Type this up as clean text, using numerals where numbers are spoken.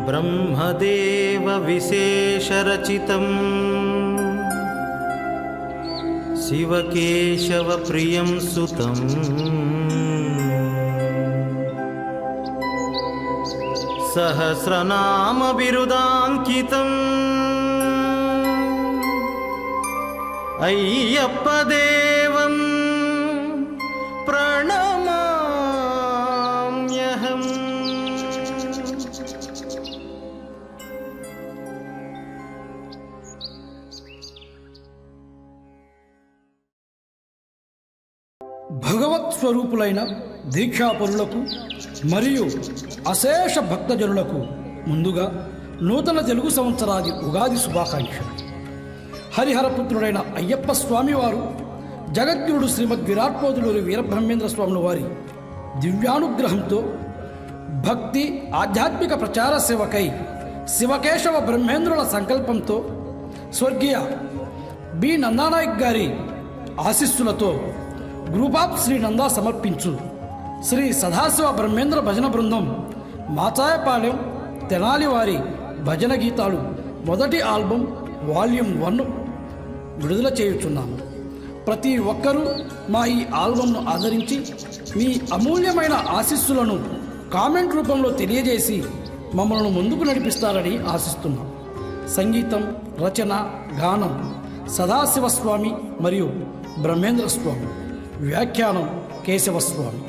బ్రహ్మదేవ విశేషరచితం శివకేశవ ప్రియం సుతం సహస్రనామ బిరుదాంకితం అయ్యప్పదేవం ప్రణమామ్యహం. భగవత్ స్వరూపులైన దీక్షాపరులకు మరియు అశేష భక్తజనులకు ముందుగా నూతన తెలుగు సంవత్సరాది ఉగాది శుభాకాంక్షలు. హరిహరపుత్రుడైన అయ్యప్ప స్వామివారు జగద్గురుడు శ్రీమద్ విరాట్పోతులూరి వీరబ్రహ్మేంద్ర స్వాముల వారి దివ్యానుగ్రహంతో భక్తి ఆధ్యాత్మిక ప్రచార సేవకై శివకేశవ బ్రహ్మేంద్రుల సంకల్పంతో స్వర్గీయ బి నందానాయక్ గారి ఆశీస్సులతో గ్రూప్ ఆఫ్ శ్రీ నందా సమర్పించు శ్రీ సదాశివ బ్రహ్మేంద్ర భజన బృందం మాచాయపాలెం తెనాలి వారి భజన గీతాలు మొదటి ఆల్బమ్ వాల్యూమ్ 1 విడుదల చేయుచున్నాము. ప్రతి ఒక్కరూ మా ఈ ఆల్బమ్ను ఆదరించి మీ అమూల్యమైన ఆశీస్సులను కామెంట్ రూపంలో తెలియజేసి మమ్మల్ని ముందుకు నడిపిస్తారని ఆశిస్తున్నాం. సంగీతం, రచన, గానం సదాశివస్వామి మరియు బ్రహ్మేంద్ర స్వామి, వ్యాఖ్యానం కేశవస్వామి.